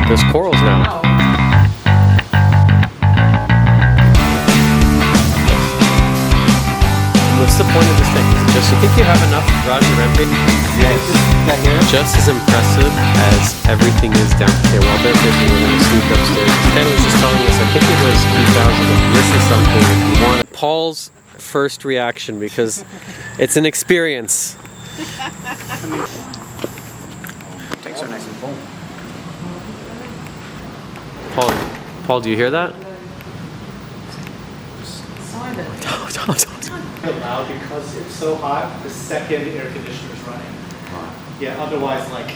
There's corals now. What's the point of this thing? Is it just you think you have enough Raja Rempe? Yes. Just as impressive as everything is down here. While they're busy, we're going to sneak upstairs. Ken was just telling us, I think it was 2000. This is something if you want. Paul's first reaction, because it's an experience. Tanks are nice and full. Paul, do you hear that? Loud because it's so hot, the second air conditioner is running. Yeah, otherwise, like,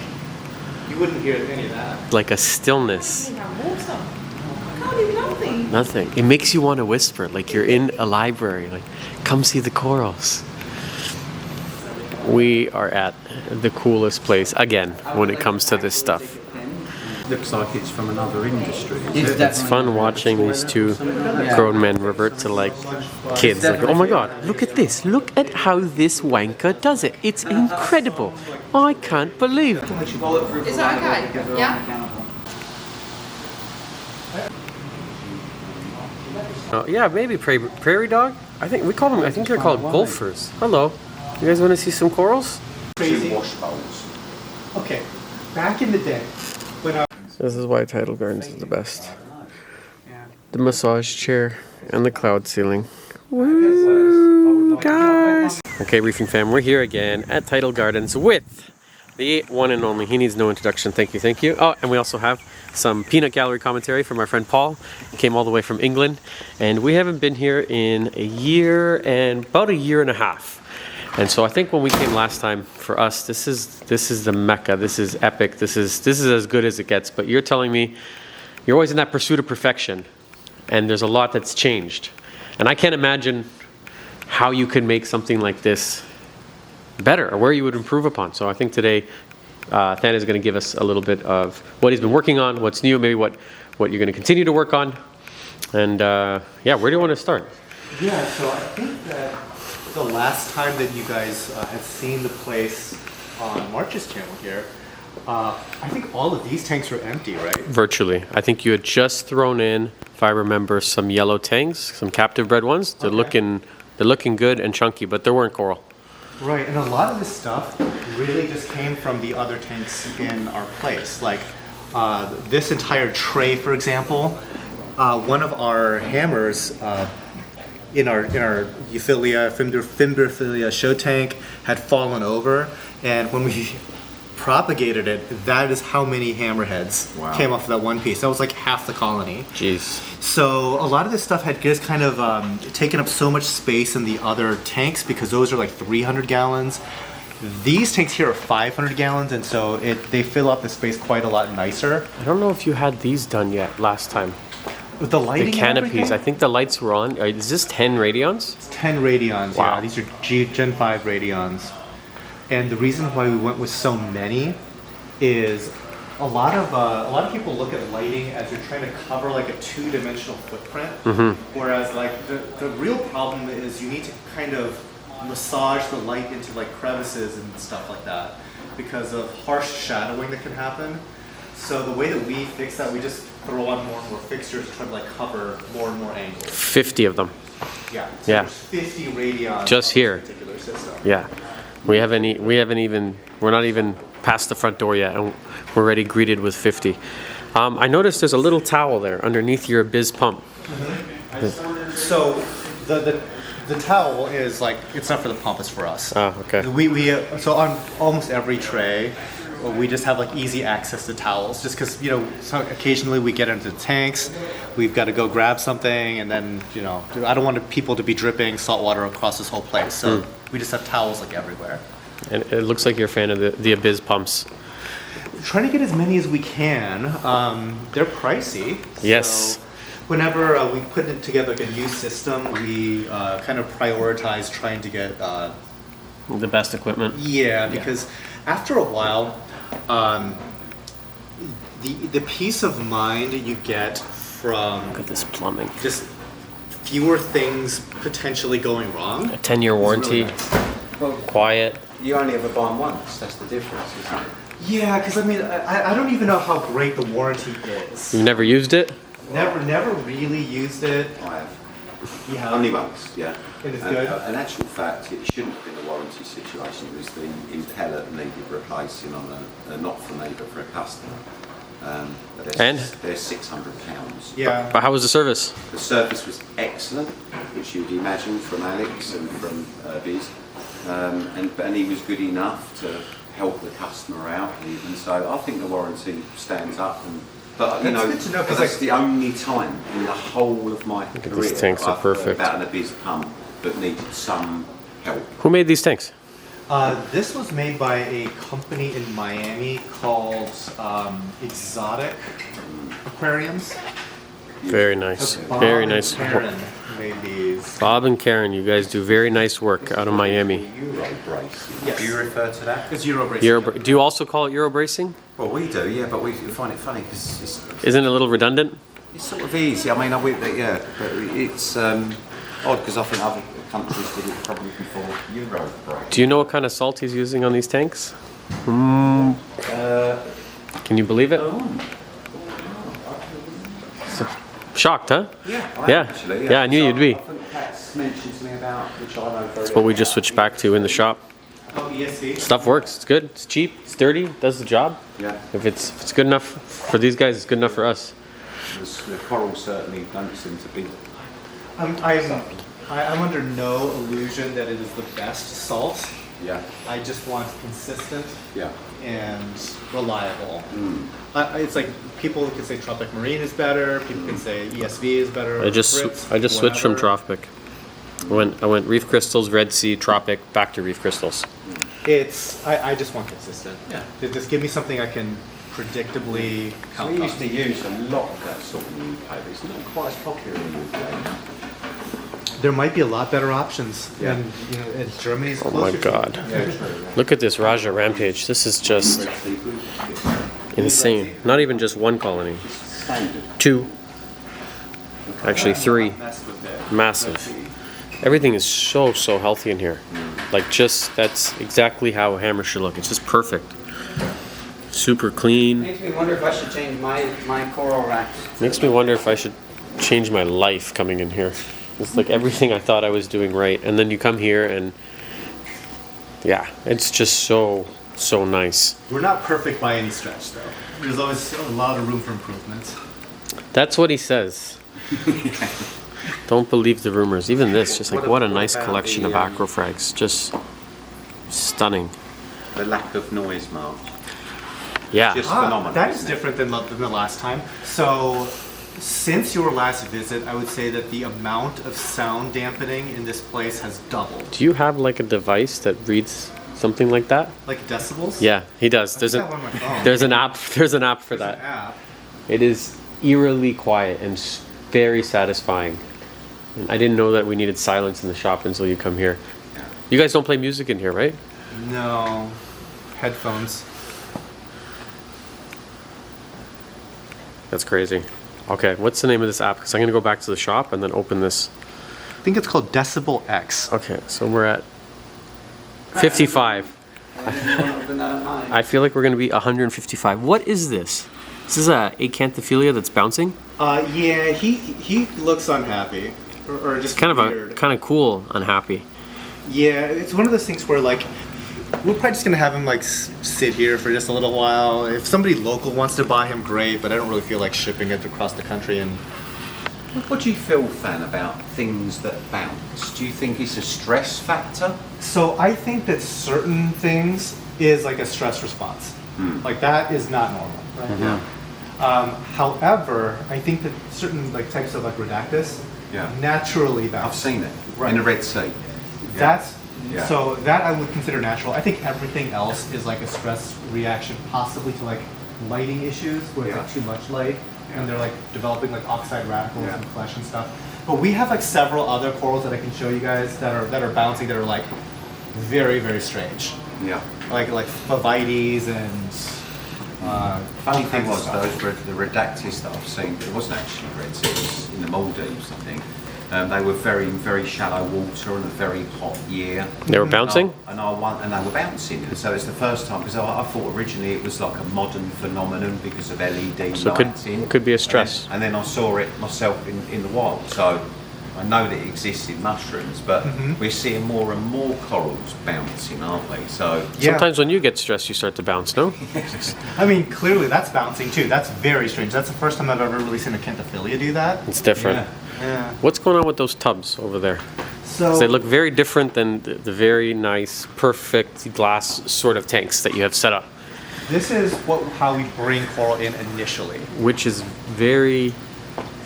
you wouldn't hear any of that. Like a stillness. Nothing. Nothing. It makes you want to whisper, like you're in a library. Like, come see the corals. We are at the coolest place again when it comes to this stuff. Looks like it's from another industry. It's fun watching these two grown men revert to like kids. Like, oh my god, look at this. Look at how this wanker does it. It's incredible. I can't believe it. Is that okay? Yeah? Yeah, maybe prairie dog. I think we call them. I think they're called golfers. Hello. You guys want to see some corals? Crazy. Okay, back in the day, when I This is why Tidal Gardens is the best. The massage chair and the cloud ceiling. Woo, guys! Okay, Reefing fam, we're here again at Tidal Gardens with the one and only. He needs no introduction. Thank you, thank you. Oh, and we also have some peanut gallery commentary from our friend Paul. He came all the way from England, and we haven't been here in a year and about a year and a half. And so I think when we came last time, for us, this is the Mecca. This is epic. This is as good as it gets. But you're telling me you're always in that pursuit of perfection, and there's a lot that's changed. And I can't imagine how you could make something like this better, or where you would improve upon. So I think today, Than is going to give us a little bit of what he's been working on, what's new, maybe what you're going to continue to work on. And yeah, where do you want to start? Yeah, so I think that the last time that you guys had seen the place on March's channel here, I think all of these tanks were empty, right? Virtually. I think you had just thrown in, if I remember, some yellow tangs, some captive bred ones. They're looking good and chunky, but there weren't coral. Right, and a lot of this stuff really just came from the other tanks in our place. Like this entire tray, for example, one of our hammers in our Fimbrophilia show tank had fallen over, and when we propagated it, that is how many hammerheads came off of that one piece. That was like half the colony. Jeez. So a lot of this stuff had just kind of taken up so much space in the other tanks because those are like 300 gallons. These tanks here are 500 gallons, and so they fill up the space quite a lot nicer. I don't know if you had these done yet last time. With the lighting, the canopies, I think the lights were on. Is this 10 radions? It's 10 radions. Wow. Yeah, these are Gen 5 radions. And the reason why we went with so many is a lot of people look at lighting as you're trying to cover like a two-dimensional footprint, whereas like the real problem is you need to kind of massage the light into like crevices and stuff like that because of harsh shadowing that can happen. So the way that we fix that, we just throw on more and more fixtures to try to like cover more and more angles. 50 of them. Yeah. So Yeah. there's 50 radions Just here. on this particular system. Yeah. We're not even past the front door yet, and we're already greeted with 50. I noticed there's a little towel there underneath your Biz pump. So the towel is like, it's not for the pump, it's for us. Oh, okay. So on almost every tray, we just have like easy access to towels, just because so occasionally we get into the tanks, we've got to go grab something, and then I don't want people to be dripping salt water across this whole place, so we just have towels like everywhere. And it looks like you're a fan of the Abyss pumps. We're trying to get as many as we can. They're pricey. Yes. So whenever we put together like a new system, we kind of prioritize trying to get the best equipment. Yeah, because after a while, the peace of mind you get from Look at this plumbing. just fewer things potentially going wrong. A 10-year warranty. Really nice. Well, Quiet. you only ever buy them once. That's the difference, isn't it? Yeah, because I mean, I don't even know how great the warranty is. You never used it? Never really used it. I have. Yeah. Only once, yeah. It is And, good. in actual fact, it shouldn't have been a warranty situation. It was the impeller that needed replacing on not for me, but for a customer. But they're £600. Yeah. But how was the service? The service was excellent, which you'd imagine from Alex and from Biz. And he was good enough to help the customer out even. So I think the warranty stands up. But you That's know, good to know, 'cause that's like- the only time in the whole of my at career these tanks are I've heard perfect. about an Abyss pump that needed some help. Who made these tanks? This was made by a company in Miami called Exotic Aquariums. Very nice. Bob Very and nice. Karen made these. Bob and Karen, you guys do very nice work out of Miami. Euro bracing. Yes. Do you refer to that? It's Euro bracing. Do you also call it Euro bracing? Well, we do, yeah, but we find it funny because Isn't it a little redundant? it's sort of easy. I mean, yeah, but it's odd because I think other countries did it probably before Euro bracing. Do you know what kind of salt he's using on these tanks? Can you believe it? Shocked, huh? Yeah, actually, Yeah, I knew you'd be. I think Pat's mentioned to me about which I know very That's what we just switched back to in the shop. Oh, ESV. Stuff works. It's good. It's cheap. It's dirty. Does the job. Yeah, If it's good enough for these guys, it's good enough for us. the coral certainly don't seem to be. I'm under no illusion that it is the best salt. Yeah, I just want consistent yeah. and reliable. It's like people can say Tropic Marine is better. People can say ESV is better. I just switched from whatever. Tropic. I went Reef Crystals, Red Sea, Tropic, back to Reef Crystals. I just want consistent. Yeah. Just give me something I can predictably So count we on. used to use a lot of that sort of new paper. It's not quite as popular in the UK. There might be a lot better options. Yeah. And, you know, and Germany's Oh my closer to- God. Yeah, true. Look at this Raja Rampage. This is just insane. Not even just one colony. Standard. 2. Actually 3. Mess with it. Massive. Everything is so healthy in here. Like that's exactly how a hammer should look. It's just perfect. Super clean. Makes me wonder if I should change my coral racks. Makes me wonder if I should change my life coming in here. It's like everything I thought I was doing right, and then you come here and yeah, it's just so nice. We're not perfect by any stretch, though. There's always a lot of room for improvement. That's what he says. Don't believe the rumors. Even this, just like what a nice about collection the, of acrofrags. Just stunning. The lack of noise, Mark. Yeah. Just phenomenal. That is isn't it? different than the last time. So, since your last visit, I would say that the amount of sound dampening in this place has doubled. Do you have like a device that reads something like that? Like decibels? Yeah, he does. There's I got one on my phone. there's an app. There's an app for There's that. an app. It is eerily quiet and very satisfying. And I didn't know that we needed silence in the shop until you come here. You guys don't play music in here, right? No. Headphones. That's crazy. Okay, what's the name of this app? Because I'm gonna go back to the shop and then open this. I think it's called Decibel X. Okay, so we're at 55. I didn't want to open that on mine. I feel like we're gonna be 155. What is this? This is a acanthophilia that's bouncing. Yeah, he looks unhappy. Or just Kind weird. of cool, unhappy. Yeah, it's one of those things where like we're probably just gonna have him like sit here for just a little while. If somebody local wants to buy him, great. But I don't really feel like shipping it across the country. And What do you feel, Fan, about things that bounce? Do you think it's a stress factor? so I think that certain things is like a stress response. Like that is not normal, right? Yeah. However, I think that certain like types of like Redactus Yeah. naturally I've bounce. seen it Right. in the Red Sea. That's Yeah. so that I would consider natural. I think everything else is like a stress reaction, possibly to like lighting issues where it's like too much light and they're like developing like oxide radicals Yeah. and flesh and stuff. But we have like several other corals that I can show you guys that are bouncing that are like very strange. Yeah. Like Favites and Funny all thing kinds of was, stuff. the Redactis that I've seen, it wasn't actually Red Sea, it was in the Maldives, I think. They were very, very shallow water on a very hot year. They were bouncing? And they were bouncing. And so it's the first time, because I thought originally it was like a modern phenomenon because of LED So lighting. could be a stress. And then I saw it myself in the wild. So I know that it exists in mushrooms, but we're seeing more and more corals bouncing, aren't we? So Sometimes when you get stressed, you start to bounce, no? I mean, clearly that's bouncing too. That's very strange. That's the first time I've ever really seen a Cantophilia do that. It's different. Yeah. What's going on with those tubs over there? 'Cause they look very different than the very nice, perfect glass sort of tanks that you have set up, This is how we bring coral in initially. which is very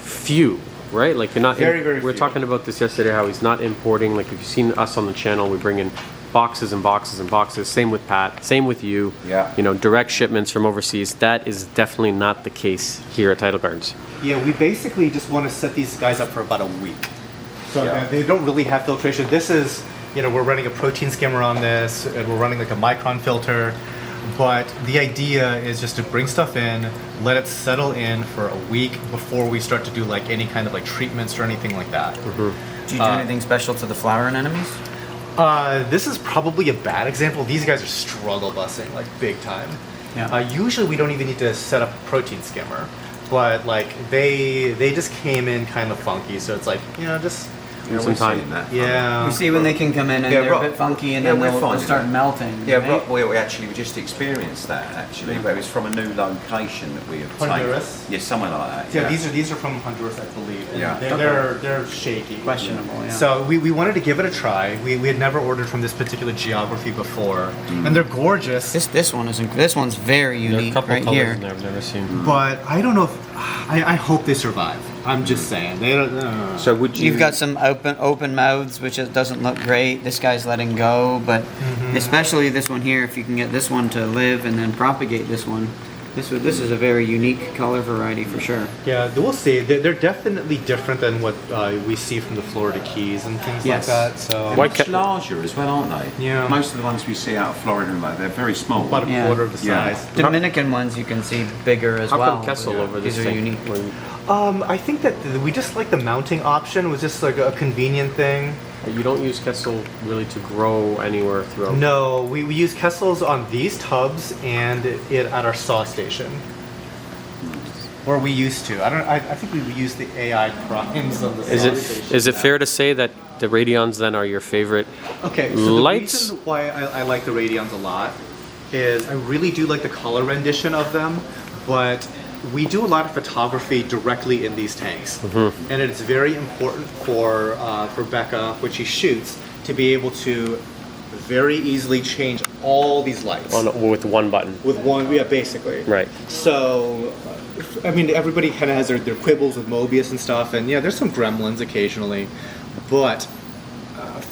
few, right? Like you're not. Very we were few. talking about this yesterday. How he's not importing. Like if you've seen us on the channel, we bring in boxes and boxes and boxes. Same with Pat. Same with you. Yeah. You know, direct shipments from overseas. That is definitely not the case here at Tidal Gardens. Yeah, we basically just want to set these guys up for about a week. So Yeah. they don't really have filtration. This is, we're running a protein skimmer on this, and we're running like a micron filter. But the idea is just to bring stuff in, let it settle in for a week before we start to do like any kind of like treatments or anything like that. Do you do anything special to the flower anemones? This is probably a bad example. These guys are struggle busing like big time. Yeah. Usually we don't even need to set up a protein skimmer, but like they just came in kind of funky. So it's like just Some time. yeah. You see when they can come in and Yeah, they're Rob- a bit funky and yeah, then we're they'll finding start that. melting. Yeah, right? we just experienced that actually, but it was from a new location that we obtained. Honduras? Yeah, somewhere like that. Yeah, these are from Honduras, I believe. And Yeah. they're shaky. Questionable, yeah. So we wanted to give it a try. We had never ordered from this particular geography before, and they're gorgeous. This one's very There are a unique couple right colors here. in there I've never seen. But I don't know if I hope they survive. I'm just saying they don't. So would you? You've got some open mouths, which it doesn't look great. This guy's letting go, but especially this one here. If you can get this one to live and then propagate this one, this is a very unique color variety for sure. Yeah, we'll see. They're definitely different than what we see from the Florida Keys and things Yes. like that. So Why much ca- larger as well, aren't they? Yeah. Most of the ones we see out of Florida, they're very small. about a Yeah. quarter of the Yeah. size. Dominican ones you can see bigger as How well. come Kessel over this These are thing? unique. I think that we just like the mounting option was just like a convenient thing. You don't use Kessel really to grow anywhere throughout. No, we use Kessels on these tubs and at our saw station. Or we used to. I think we use the AI primes on the Is saw it station. is it fair to say that the Radions then are your favorite? Okay, so Lights? the reason why I like the Radions a lot is I really do like the color rendition of them, but we do a lot of photography directly in these tanks, and it's very important for Becca when she shoots to be able to very easily change all these lights With one button. with one. Yeah, basically. Right. So, I mean, everybody kind of has their quibbles with Mobius and stuff, and yeah, there's some gremlins occasionally, but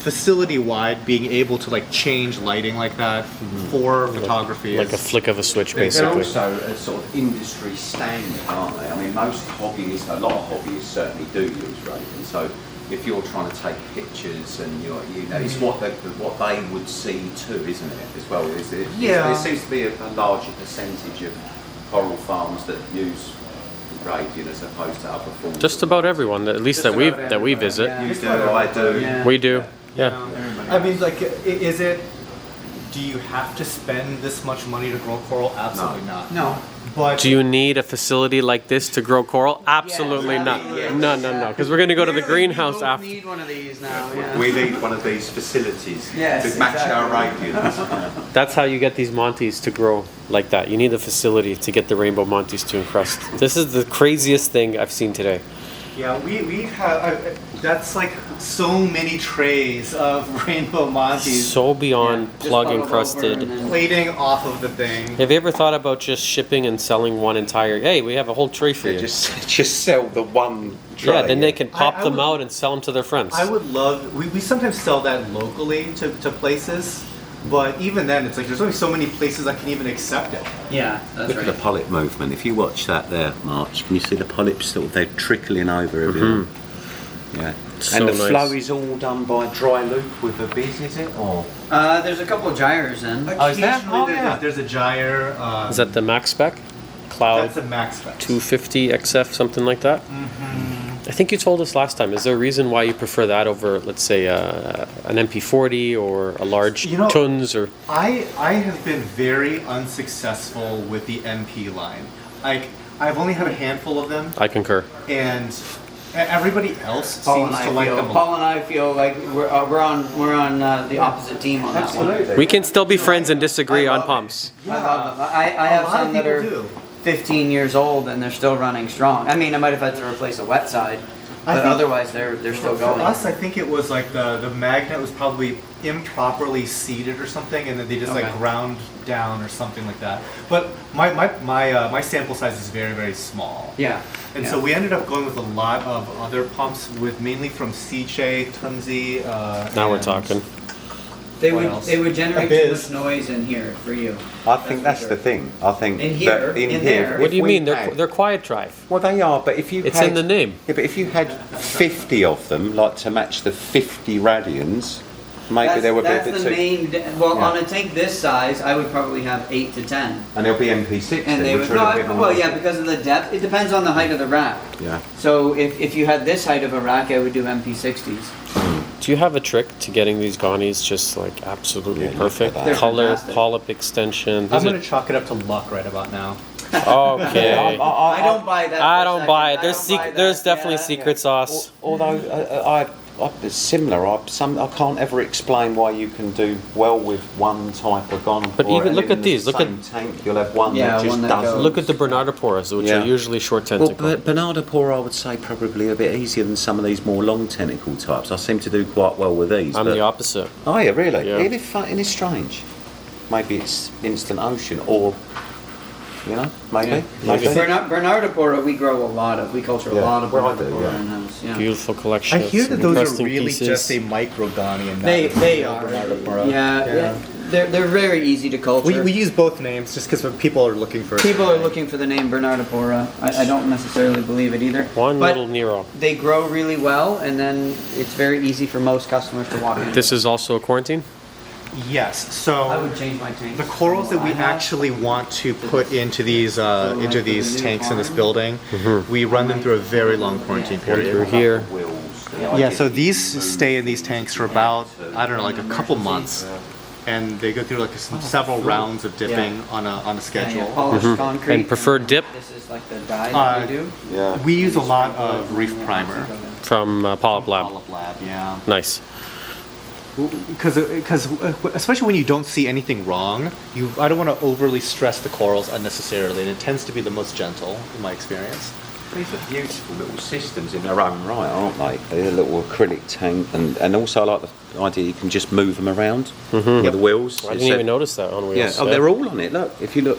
facility-wide, being able to like change lighting like that for photography Like a is flick of a switch, They're basically. also a sort of industry standard, aren't they? I mean, most hobbyists, a lot of hobbyists certainly do use Raven. So if you're trying to take pictures and it's what they would see too, isn't it? As well, Yeah. There seems to be a larger percentage of coral farms that use Raven as opposed to other forms. Just about everyone, at least that we visit. Yeah. You do, I do. Yeah. We do. Yeah. I mean, like, is it? Do you have to spend this much money to grow coral? Absolutely not. No. But Do you need a facility like this to grow coral? Absolutely not. No, because we're going to go to the greenhouse after. We need one of these now. Yeah. We need one of these facilities Yes, to match our exactly. radians. That's how you get these Montes to grow like that. You need a facility to get the rainbow Montes to encrust. This is the craziest thing I've seen today. yeah, we have. That's like so many trays of rainbow Montes So beyond Just plug bubble encrusted. over and then- plating off of the thing. Have you ever thought about just shipping and selling one entire? Hey, we have a whole tray for you. Just sell the one tray. Yeah, then they can pop I them would- out and sell them to their friends. I would love. We sometimes sell that locally to places, but even then, it's like there's only so many places that can even accept it. Yeah, that's Look at the right. polyp movement. If you watch that there, March, can you see the polyps sort of, they're trickling over everywhere? Yeah. So and the nice. flow is all done by dry loop with a biz, is it? Or There's a couple of gyres in. Occasionally there's a gyre. Is that the max spec? Cloud That's a max spec. 250 XF, something like that? I think you told us last time. Is there a reason why you prefer that over, let's say, an MP40 or a large tons or? I have been very unsuccessful with the MP line. Like, I've only had a handful of them, I concur. and everybody else Paul seems and to I like feel. them. Paul and I feel like we're on the opposite team on that one. We can still be friends and disagree on pumps. I love them. I have A lot of some that are people do. 15 years old and they're still running strong. I mean, I might have had to replace a wet side, I but think otherwise they're still For going. us, I think it was like the magnet was probably improperly seated or something, and then they just like Okay. ground down or something like that. But my sample size is very, very small. Yeah. And yeah. so we ended up going with a lot of other pumps, with mainly from Sicce, Tunzi. Now we're and- talking. They What would else? they would generate A too biz. much noise in here for you. I think that's for the sure. thing. I think In here, that in there. What do you if we mean? had- They're quiet drive. Well, they are, but if you It's had, in the name. Yeah, but if you had 50 of them, like to match the 50 radians, maybe That's, they would be a that's bit the too. main. Well, Yeah. on a tank this size, I would probably have 8 to 10. And they'll be MP60, And they which would, are no, a bit more. well, yeah, because of the depth. It depends on the height of the rack. Yeah. So if you had this height of a rack, I would do MP60s. Do you have a trick to getting these Ghanies just like absolutely Yeah, look at perfect? that. They're Color, fantastic. polyp extension. I'm Is gonna it? chalk it up to luck right about now. Okay. I don't buy that. I for a don't second. buy it. I There's don't buy there's that. definitely Yeah. secret sauce. Although it's similar, I can't ever explain why you can do well with one type of gun. But even look at these, look at- tank. You'll have one Yeah, that just one that doesn't. goes. Look at the Bernardoporas, which Yeah. are usually short Well, tentacle. Bernardo Pora, I would say probably a bit easier than some of these more long tentacle types. I seem to do quite well with these. I'm but- the opposite. Oh yeah, really? Yeah. Isn't it strange? Maybe it's instant ocean, or maybe. Maybe. Bernardopora, we grow a lot of. We culture a Yeah. lot of Well, I do, Bernardopora yeah. in-house. Yeah. Beautiful collection. I of hear some that those are interesting really pieces. just a micro Ghani and They are. Bernardopora. Yeah. They're very easy to culture. We use both names just because people are looking for. People are looking for the name Bernardopora. I don't necessarily believe it either. One But little Nero. they grow really well, and then it's very easy for most customers to walk in. This is also a quarantine. Yes. I So would change my tank. the corals that we actually want to put into these tanks in this building, we run them through a very long quarantine Through period. here. Yeah. So these stay in these tanks for about like a couple months, and they go through like several rounds of dipping on a schedule. Polished concrete. And preferred dip? This is like the dye that we do. Yeah. We use a lot of reef primer. From Polyp Lab. Olive Lab, yeah. Nice. Because especially when you don't see anything wrong, I don't want to overly stress the corals unnecessarily, and it tends to be the most gentle in my experience. These are beautiful little systems in their own right, aren't they? They're a little acrylic tank, and also I like the idea you can just move them around with the wheels. I didn't even notice that on wheels. Yeah, oh, they're all on it. Look, if you look,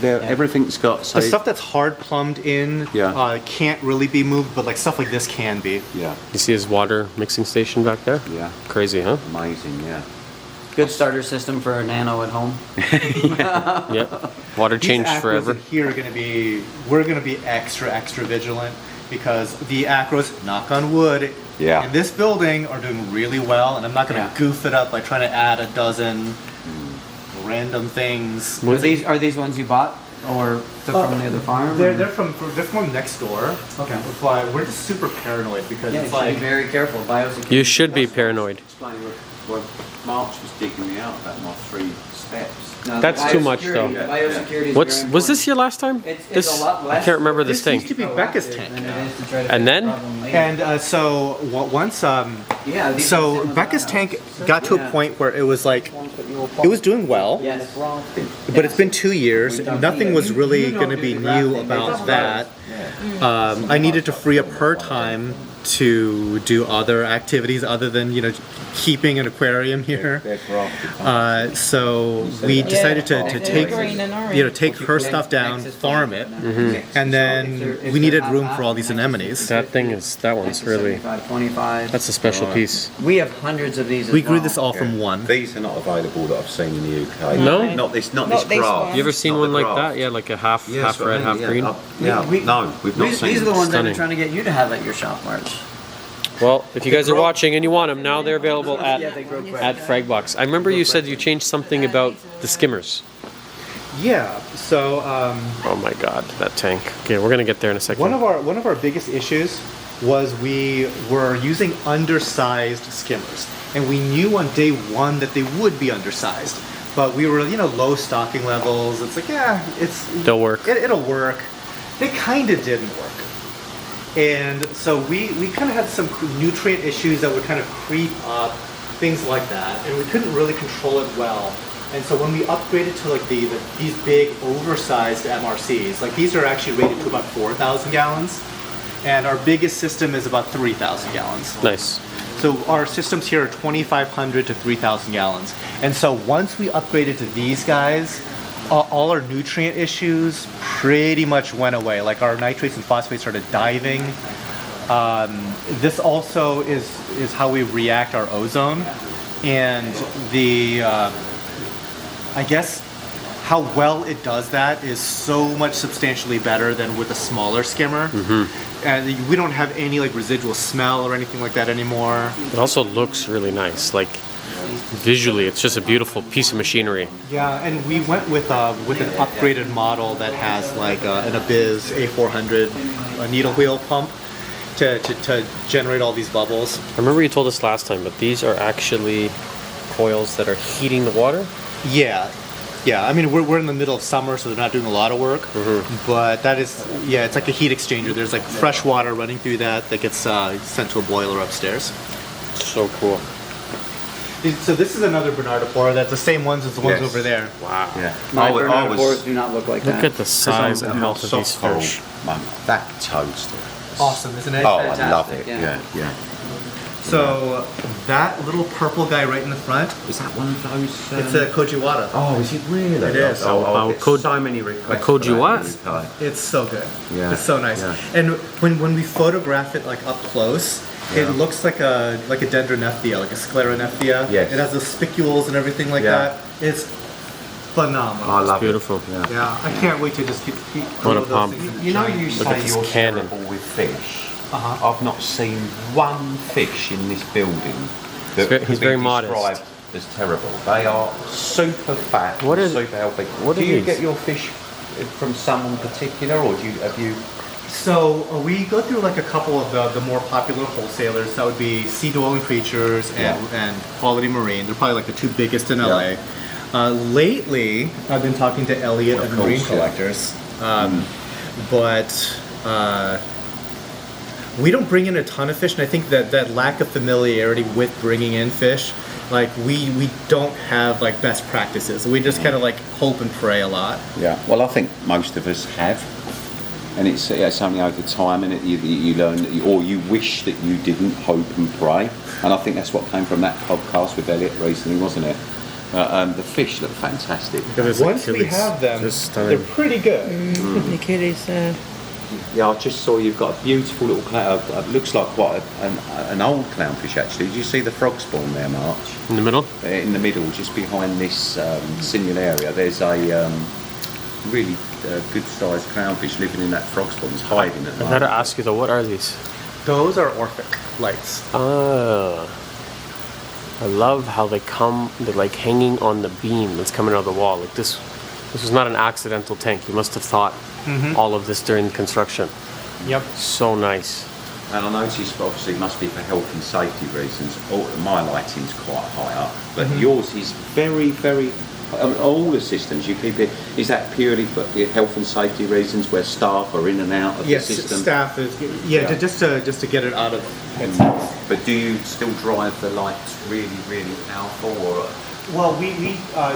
everything's got. So The stuff that's hard plumbed in Yeah. can't really be moved, but like stuff like this can be. Yeah, You see his water mixing station back there? yeah, Crazy, huh? amazing. Yeah. Good starter system for a nano at home. Yep. Water These changed acros forever. in here are we're gonna be extra vigilant because the acros, knock on wood, Yeah. in this building are doing really well, and I'm not gonna Yeah. goof it up by trying to add a dozen random things. Are these ones you bought or took from the other farm? They're from next door. Okay. But we're just super paranoid because Yeah, you it's should like be very careful. Biosecurity. You should be paranoid. Explain when March was digging me out about my 3 steps. No, That's too much, though. Biosecurity is What's very was this important. here last time? It's This a lot less. I can't remember this This used thing. to be Becca's tank than now. it is to try to And fix then? the problem later. And so once Yeah, these are so sitting Becca's around. tank got to a Yeah. point where it was like it was doing well, Yes. but it's been 2 years. Nothing was really going to be new about that. I needed to free up her time to do other activities other than keeping an aquarium here. So we decided to take her stuff down, farm it, and then we needed room for all these anemones. That one's really 25. that's a special piece. We have hundreds of these. As We grew well. this all from one. These are not available that I've seen in the UK. No? not this Not graft. this one. You ever seen Not one the like graft. that? Yeah, like a half Yeah, half that's what I red, mean, half yeah. green. No, we've not seen These are the them. ones that Stunning. I'm trying to get you to have at your shop, March. Well, if you guys are watching and you want them, now they're available Yeah, they grow quick. at Fragbox. I remember you said you changed something about the skimmers. Yeah. So Oh my god, that tank. Okay, we're gonna get there in a second. one of our biggest issues was we were using undersized skimmers. And we knew on day one that they would be undersized. But we were, low stocking levels. It's like, yeah, They'll work. It'll work. They kind of didn't work. And so we kind of had some nutrient issues that would kind of creep up, things like that. And we couldn't really control it well. And so when we upgraded to like these big oversized MRCs, like these are actually rated to about 4,000 gallons. And our biggest system is about 3,000 gallons. Nice. So our systems here are 2,500 to 3,000 gallons. And so once we upgraded to these guys, all our nutrient issues pretty much went away. Like our nitrates and phosphates started diving. This also is how we react our ozone. And I guess how well it does that is so much substantially better than with a smaller skimmer. And we don't have any like residual smell or anything like that anymore. It also looks really nice. Like visually, it's just a beautiful piece of machinery. Yeah, and we went with an upgraded model that has like an Abyss A400 needle wheel pump to generate all these bubbles. I remember you told us last time, but these are actually coils that are heating the water? Yeah. I mean, we're in the middle of summer, so they're not doing a lot of work. But that is, it's like a heat exchanger. There's like fresh water running through that gets sent to a boiler upstairs. So cool. So this is another Bernardopora. That's the same ones as the ones over there. Wow. Yeah. My Bernardoporas do not look like that. Look at the size and health of these fish. That toadstool. Awesome, isn't it? Oh, I love Fantastic, it. yeah. Yeah. So that little purple guy right in the front, Is that one of those? it's a Kojiwara. Oh, is it really? It is. I get Ko- so many requests. Koji for that what? in the UK. It's so good. Yeah. It's so nice. Yeah. And when we photograph it like up close, it looks like a dendronephthia, like a scleronephthia. Yes. It has the spicules and everything like that. It's phenomenal. I love Beautiful. it. Yeah. Yeah, I can't wait to just keep What a those pump. things in the You know, giant- you Look at say this you're cannon. terrible with fish. Uh-huh. I've not seen one fish in this building that He's could very be modest. described as terrible. They are super fat, What and is- super healthy. what do are you these? get your fish from someone particular, or have you? So we go through like a couple of the more popular wholesalers. That would be Sea Dwelling Creatures and Quality Marine. They're probably like the two biggest in LA. Lately, I've been talking to Elliot Of of course, Marine yeah. Collectors, but we don't bring in a ton of fish, and I think that lack of familiarity with bringing in fish, like we don't have like best practices. We just kind of like hope and pray a lot. Yeah. Well, I think most of us have, and it's only over time, and you learn, or you wish that you didn't hope and pray. And I think that's what came from that podcast with Elliot recently, wasn't it? The fish look fantastic. Once we have them, they're pretty good. The kitties. Yeah, I just saw you've got a beautiful little clown. Looks like quite an old clownfish actually. Did you see the frog spawn there, March? In the middle? In the middle, just behind this simularia, there's a really good sized clownfish living in that frog spawn. It's hiding at the I gotta moment. ask you though, what are these? Those are Orphic lights. I love how they're like hanging on the beam that's coming out of the wall. Like this was not an accidental tank. You must have thought all of this during construction. Yep. So nice. And I noticed, obviously, it must be for health and safety reasons. My lighting's quite high up, but yours is very, very. All the systems you keep it. Is that purely for health and safety reasons, where staff are in and out of Yes, the system? staff is just to get it out of. But do you still drive the lights really, really powerful, or? Well, we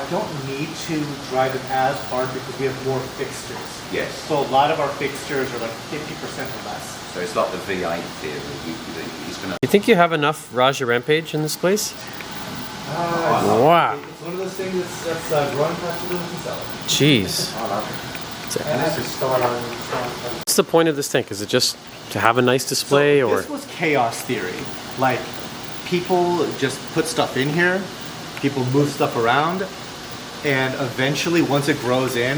don't need to drive it as hard because we have more fixtures. Yes. So a lot of our fixtures are like 50% or less. So it's like the V8 theory. It's gonna. You think you have enough Raja Rampage in this place? Wow. It's one of those things that's growing faster than we can sell. Jeez. And this is What's the point of this tank? Is it just to have a nice display, or? This was chaos theory. Like, people just put stuff in here, people move stuff around, and eventually, once it grows in,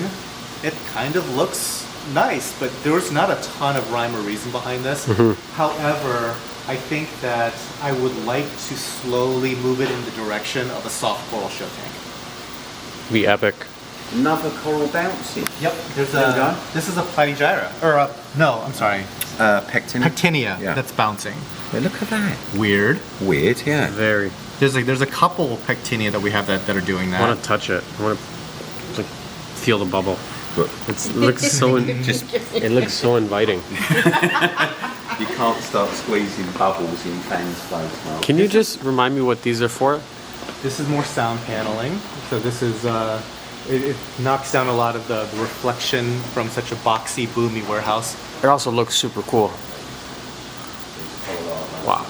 it kind of looks nice, but there's not a ton of rhyme or reason behind this. However, I think that I would like to slowly move it in the direction of a soft coral show tank. Be epic. Another coral bouncing. Yep, There we go. this is a platygyra. Or no, I'm sorry. Pectinia. Pectinia Yeah. that's bouncing. Yeah, look at that. Weird. Weird, yeah. Very. There's a couple Pectinia that we have that are doing I that. want to touch it. I want to like feel the bubble. But It looks so it looks so inviting. you can't start squeezing bubbles in fans' face, Mark. Can you just remind me what these are for? This is more sound paneling. So this is it knocks down a lot of the reflection from such a boxy, boomy warehouse. It also looks super cool. Wow.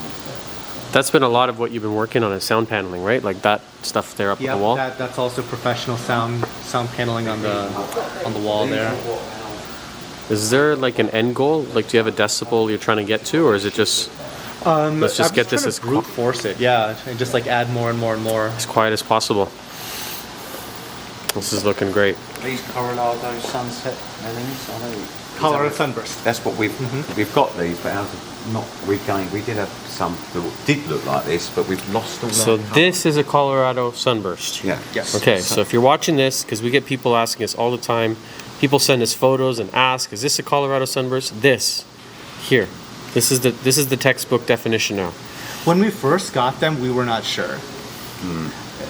That's been a lot of what you've been working on is sound paneling, right? Like that stuff there up on the wall. That's also professional sound paneling on the wall there. Is there like an end goal? Like, do you have a decibel you're trying to get to, or is it just let's just get this as brute force it, yeah, and just like add more and more and more. as quiet as possible? This is looking great. These Colorado sunset melons, I know. Colorado sunburst. That's what we've got these, but ours are not. We did have some that did look like this, but we've lost all. So that this is a Colorado sunburst. Yeah. Yes. Okay, so if you're watching this, because we get people asking us all the time, people send us photos and ask, "Is this a Colorado sunburst?" This, here, this is the textbook definition now. When we first got them, we were not sure.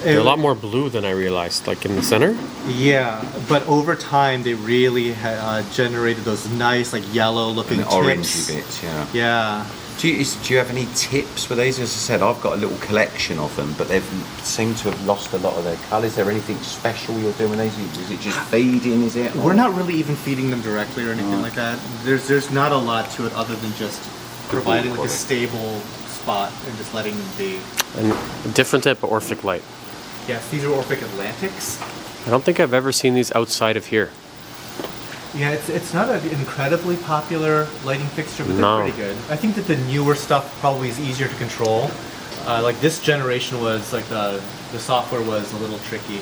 They're a lot more blue than I realized, like in the center. Yeah, but over time they really generated those nice, like yellow-looking tips. orangey bits, yeah. Yeah. Do you have any tips for these? As I said, I've got a little collection of them, but they've seemed to have lost a lot of their colour. Is there anything special you're doing with these? Is it just feeding? Is it? We're not really even feeding them directly or anything like that. There's not a lot to it other than just providing like a stable spot and just letting them be. And a different type of Orphic light. Yes, these are Orphic Atlantics. I don't think I've ever seen these outside of here. Yeah, it's not an incredibly popular lighting fixture, but they're No. pretty good. I think that the newer stuff probably is easier to control. Like this generation was like the software was a little tricky.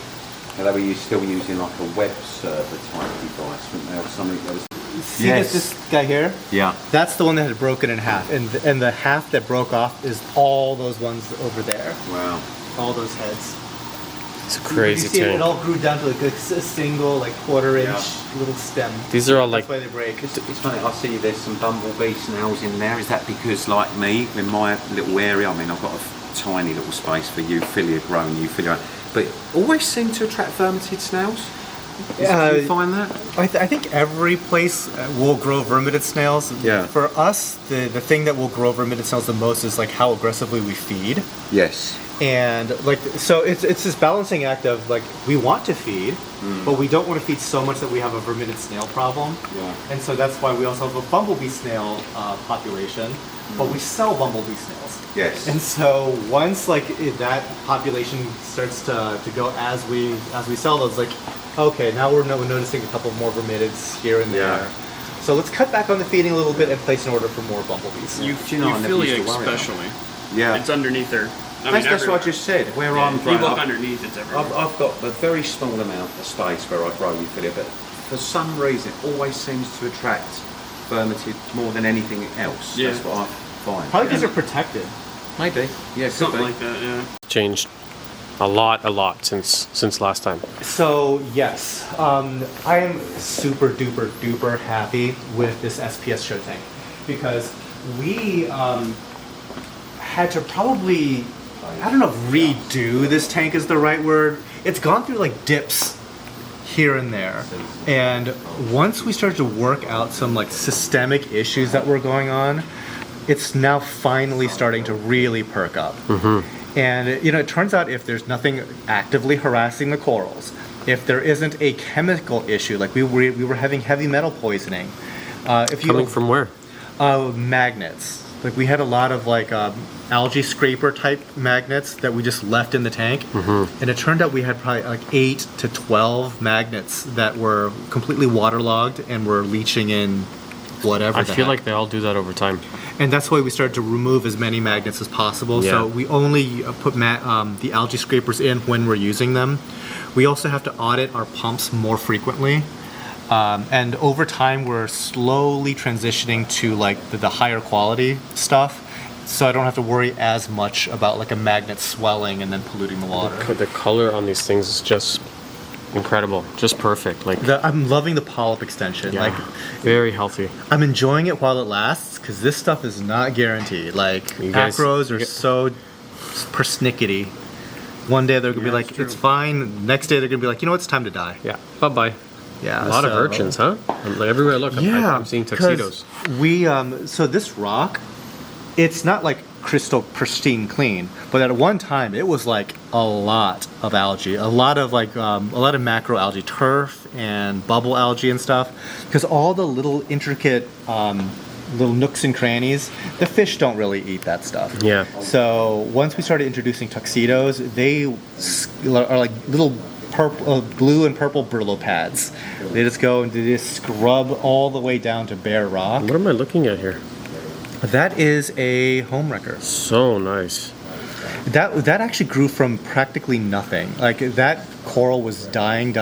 They were still using like a web server type device, weren't they, or something that was. See this guy here? Yeah. That's the one that had broken in half, and the half that broke off is all those ones over there, Wow. all those heads. It's a crazy You see it tank. all grew down to like a single, like quarter-inch little stem. These are all like That's why they break. It's funny, I see there's some bumblebee snails in there. Is that because, like me, in my little area, I mean, I've got a tiny little space for Euphilia grown, Euphilia, but always seem to attract vermitid snails? Do you find that? I think every place will grow vermitid snails. Yeah. For us, the thing that will grow vermitid snails the most is like how aggressively we feed. Yes. And like, so it's this balancing act of like, we want to feed, but we don't want to feed so much that we have a vermitid snail problem. Yeah. And so that's why we also have a bumblebee snail population, but we sell bumblebee snails. Yes. And so once like that population starts to go as we sell those, like, okay, now we're noticing a couple more vermitids here and there. Yeah. So let's cut back on the feeding a little bit and place an order for more bumblebees. Do you know, I never used to Euphilia worry about especially. Yeah. It's underneath her. That's what I just said. Where I'm If you growing look up, underneath, it's everywhere. I've got a very small amount of space where I grow Euphilia, but for some reason it always seems to attract vermitid more than anything else. Yeah. That's what I find. Probably because they're protected. Maybe. Yeah, Something like that, yeah. changed a lot since last time. So yes, I am super duper happy with this SPS show tank because we had to probably, I don't know if redo this tank is the right word. It's gone through like dips here and there, and once we started to work out some like systemic issues that were going on, it's now finally starting to really perk up. And it turns out if there's nothing actively harassing the corals, if there isn't a chemical issue, like we were having heavy metal poisoning. Coming from where? Magnets. Like we had a lot of like algae scraper type magnets that we just left in the tank, and it turned out we had probably like 8 to 12 magnets that were completely waterlogged and were leaching in whatever. I feel like they all do that over time. And that's why we started to remove as many magnets as possible. Yeah. So we only put the algae scrapers in when we're using them. We also have to audit our pumps more frequently. And over time, we're slowly transitioning to like the higher quality stuff. So I don't have to worry as much about like a magnet swelling and then polluting the water. The color on these things is just incredible. Just perfect. Like, I'm loving the polyp extension. yeah, Like, very healthy. I'm enjoying it while it lasts because this stuff is not guaranteed. Like, You guys- acros are you- so persnickety. One day they're gonna be like, it's fine. Next day they're gonna be like, you know what, it's time to die. Yeah. Bye bye. Yeah. A lot of so- urchins, huh? Like, everywhere I look, I'm seeing 'cause tuxedos. We so this rock, it's not like crystal pristine clean, but at one time it was like a lot of algae, a lot of macro algae, turf and bubble algae and stuff, because all the little intricate little nooks and crannies, the fish don't really eat that stuff. Yeah. So once we started introducing tuxedos, they are like little blue and purple Brillo pads. They just go and they just scrub all the way down to bare rock. What am I looking at here? That is a home wrecker. So nice. That actually grew from practically nothing. Like that coral was dying,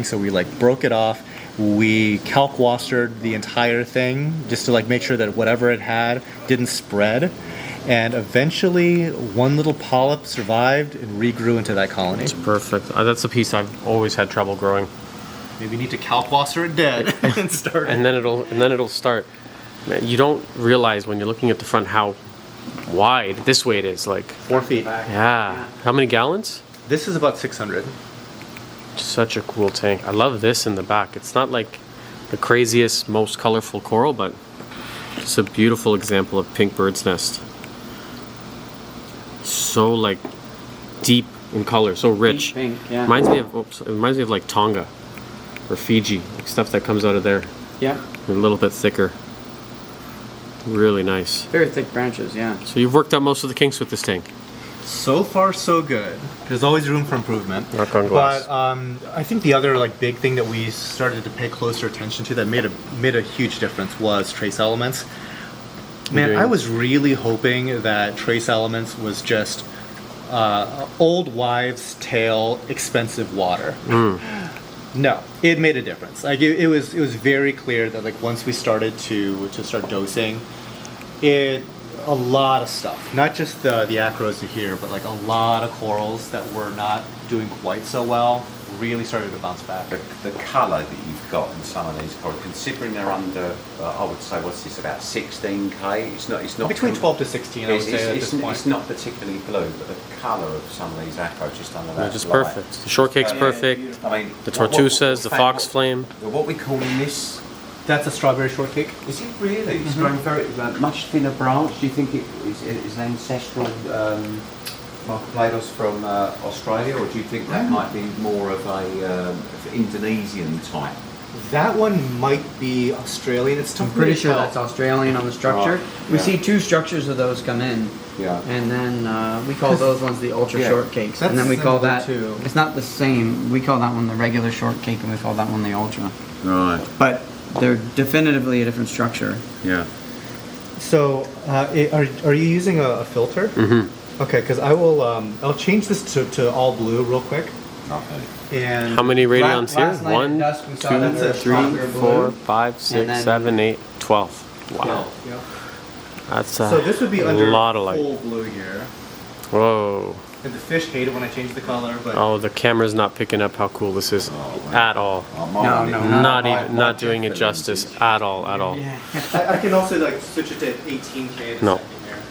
so we like broke it off. We kalkwastered the entire thing just to like make sure that whatever it had didn't spread. And eventually one little polyp survived and regrew into that colony. It's perfect. That's a piece I've always had trouble growing. Maybe you need to kalkwaster it dead and start And then it'll start. Man, you don't realize when you're looking at the front how wide this way it is. Like, 4 feet. yeah. How many gallons? This is about 600. Such a cool tank. I love this in the back. It's not like the craziest, most colorful coral, but it's a beautiful example of pink bird's nest. So like deep in color, so rich. Pink, yeah. It reminds me of like Tonga or Fiji, like stuff that comes out of there. Yeah. A little bit thicker. Really nice. Very thick branches, yeah. So you've worked out most of the kinks with this tank. So far, so good. There's always room for improvement. Knock on glass. But I think the other like big thing that we started to pay closer attention to that made a huge difference was trace elements. Man, Okay. I was really hoping that trace elements was just old wives' tale, expensive water. No, it made a difference. Like it was very clear that like once we started to start dosing, a lot of stuff, not just the acros here, but like a lot of corals that were not doing quite so well, really started to bounce back. The colour that you've got in some of these corals, considering they're under, I would say, what's this, about 16k? It's not Between 12 to 16, I would say at this point. It's not particularly blue, but the colour of some of these acros just under that. They're just light. perfect. The shortcake's perfect. I mean, The tortusas, the in fact, fox flame. What we calling this? That's a strawberry shortcake. Is it really? It's growing very much thinner branch. Do you think it is an ancestral Marcoplados from Australia, or do you think that might be more of a Indonesian type? That one might be Australian. It's tough I'm pretty to sure tell. that's Australian on the structure. Right, We yeah. see 2 structures of those come in. Yeah. And then we call those ones the ultra Yeah. shortcakes. That's And then we call similar that, too. it's not the same. We call that one the regular shortcake and we call that one the ultra. Right. But they're definitively a different structure. Yeah. So, are you using a filter? Mm-hmm. Okay, because I will. I'll change this to all blue real quick. Okay. And How many radions here? Last night at 1, dusk, we saw 2, that they're 3, stronger 4, blue. 5, 6, then- 7, 8, 12. Wow. Yeah. That's a So this would be under lot of light. full blue here. Whoa. And the fish hate it when I change the color, but Oh, the camera's not picking up how cool this is at all. No, Not doing it justice at all. I can also like switch it to 18K. No.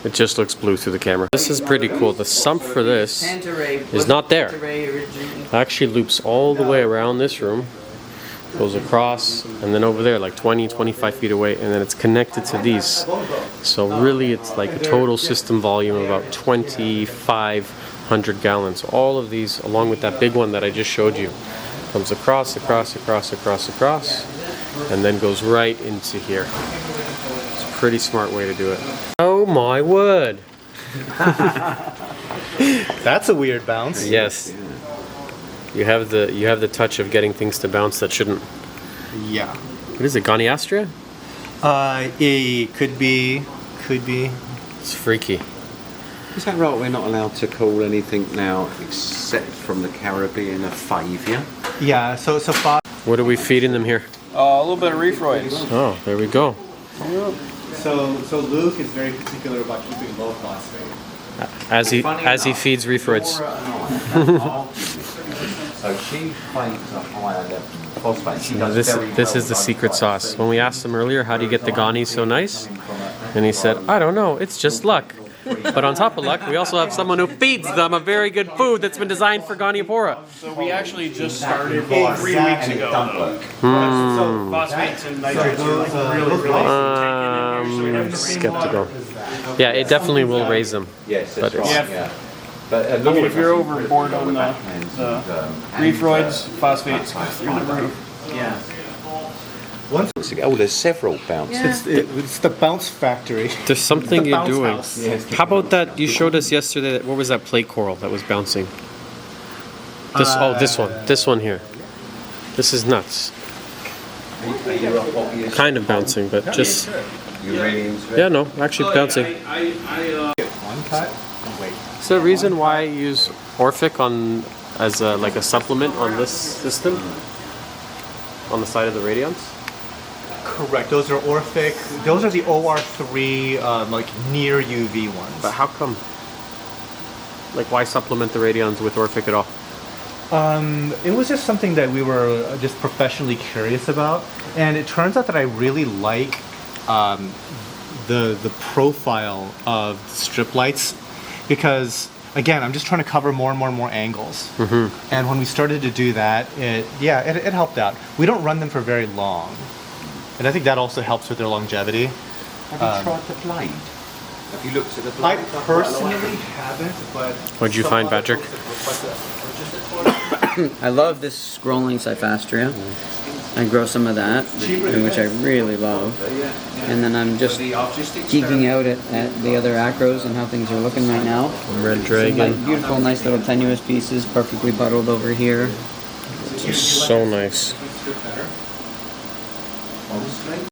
It just looks blue through the camera. This is pretty cool. The sump for this is not there. It actually loops all the way around this room, goes across, and then over there like 20, 25 feet away, and then it's connected to these. So really it's like a total system volume of about 2,500 gallons. All of these, along with that big one that I just showed you, comes across, and then goes right into here. It's a pretty smart way to do it. Oh my word! That's a weird bounce. Yes. You have the touch of getting things to bounce that shouldn't. Yeah. What is it, Goniastria? It could be. It's freaky. Is that right? We're not allowed to call anything now except from the Caribbean a faviour. Yeah. So What are we feeding them here? A little bit of reefroids. Oh, there we go. So Luke is very particular about keeping low phosphate. As he feeds reefroids. So she finds a higher level of phosphate. She does This very this well is the with secret those sauce. When we asked him earlier, how do you get the Ghani so nice? And he said, I don't know, it's just luck. But on top of luck, we also have someone who feeds them a very good food that's been designed for Ghanipora. So we actually just started 3 weeks ago. So phosphates and nitrates are like really Skeptical. Yeah, it definitely will raise them. Yes, But that's right. it's- Yeah. But I mean, if you're overboard on the reefroids, phosphates go through the roof. Yeah. Oh, there's several bounces. It's the bounce factory. There's something The you're bounce doing. house. How about that? You showed us yesterday. What was that plate coral that was bouncing? This one. This one here. This is nuts. Kind of bouncing, but just. You're really into it? Yeah, no, actually bouncing. One cut and wait. Is there a reason why I use Orphic on as a, like a supplement on this system? On the side of the Radions? Correct. Those are Orphic. Those are the OR3 like near UV ones. But how come? Like, why supplement the Radions with Orphic at all? It was just something that we were just professionally curious about, and it turns out that I really like the profile of strip lights, because again, I'm just trying to cover more and more angles. And when we started to do that, it helped out. We don't run them for very long, and I think that also helps with their longevity. Have you tried the blade? Have you looked at the I blade? personally haven't, but What'd you find, Patrick? I love this scrolling Cyphastria. I grow some of that, which I really love. And then I'm just geeking out at the other acros and how things are looking right now. Red Some Dragon. like beautiful, nice little tenuous pieces, perfectly buttled over here. So nice.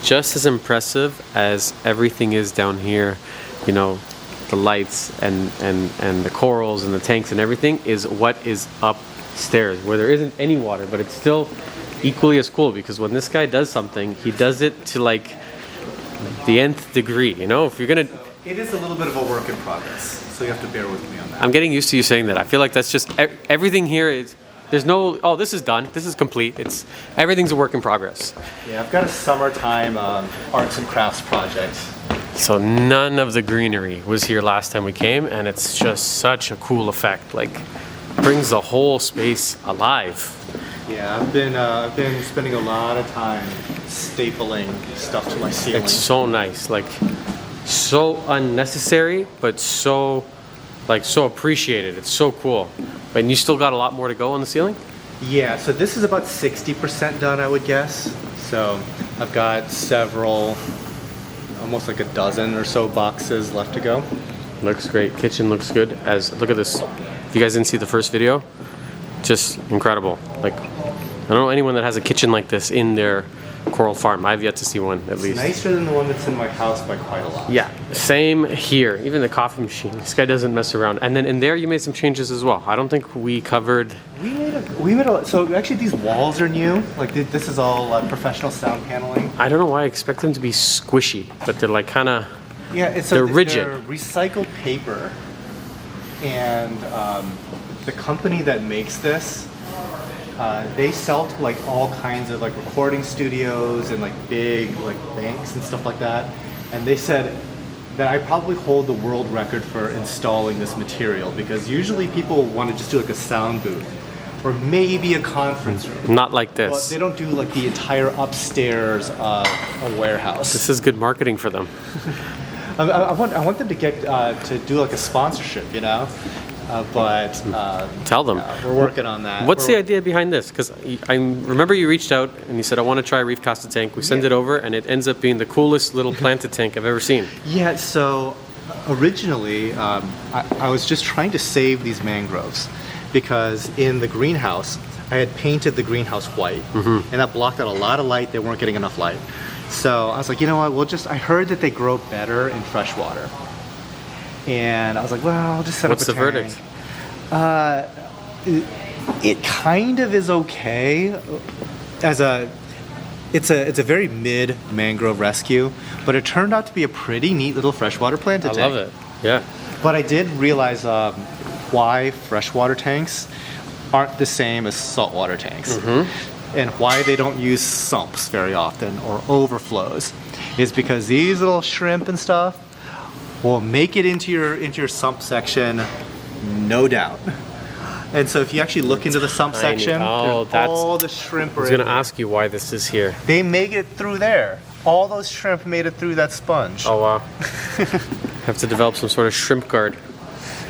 Just as impressive as everything is down here, you know, the lights and the corals and the tanks and everything, is what is upstairs, where there isn't any water, but it's still equally as cool, because when this guy does something, he does it to like the nth degree, you know? If you're gonna... it is a little bit of a work in progress, so you have to bear with me on that. I'm getting used to you saying that. I feel like that's just... everything here is... There's no, oh, this is done, this is complete. It's... Everything's a work in progress. Yeah, I've got a summertime arts and crafts project. So none of the greenery was here last time we came, and it's just such a cool effect. Like, brings the whole space alive. Yeah, I've been spending a lot of time stapling stuff to my ceiling. It's so nice, like, so unnecessary, but so, like, so appreciated. It's so cool. And you still got a lot more to go on the ceiling? Yeah, so this is about 60% done, I would guess. So I've got several, almost like a dozen or so boxes left to go. Looks great. Kitchen looks good. Look at this. If you guys didn't see the first video, just incredible. Like, I don't know anyone that has a kitchen like this in their coral farm. I've yet to see one, at least. Nicer than the one that's in my house by quite a lot. Yeah, same here. Even the coffee machine. This guy doesn't mess around. And then in there, you made some changes as well. I don't think we covered... We made a, so actually these walls are new. Like this is all professional sound paneling. I don't know why I expect them to be squishy, but they're like kind of... Yeah, it's They're rigid. They're recycled paper, and the company that makes this, they sell to like all kinds of like recording studios and like big like banks and stuff like that. And they said that I probably hold the world record for installing this material, because usually people want to just do like a sound booth or maybe a conference room. Not like But this. they don't do like the entire upstairs of a warehouse. This is good marketing for them. I want them to get to do like a sponsorship, you know, but Tell them. we're working on that. What's the idea behind this? Because I remember you reached out and you said, I want to try a reef casted tank. We send it over and it ends up being the coolest little planted tank I've ever seen. Yeah, so originally I was just trying to save these mangroves, because in the greenhouse I had painted the greenhouse white, and that blocked out a lot of light. They weren't getting enough light. So I was like, you know what, I heard that they grow better in fresh water. And I was like, well, I'll just set What's up a the tank. verdict? It kind of is okay. It's a very mid mangrove rescue, but it turned out to be a pretty neat little freshwater planted I tank. love it. Yeah. But I did realize why freshwater tanks. aren't the same as saltwater tanks. And why they don't use sumps very often or overflows is because these little shrimp and stuff will make it into your sump section, no doubt. And so if you actually look into the sump section, all the shrimp are I was going to ask you why this is here. They make it through there. All those shrimp made it through that sponge. Oh, wow. Have to develop some sort of shrimp guard.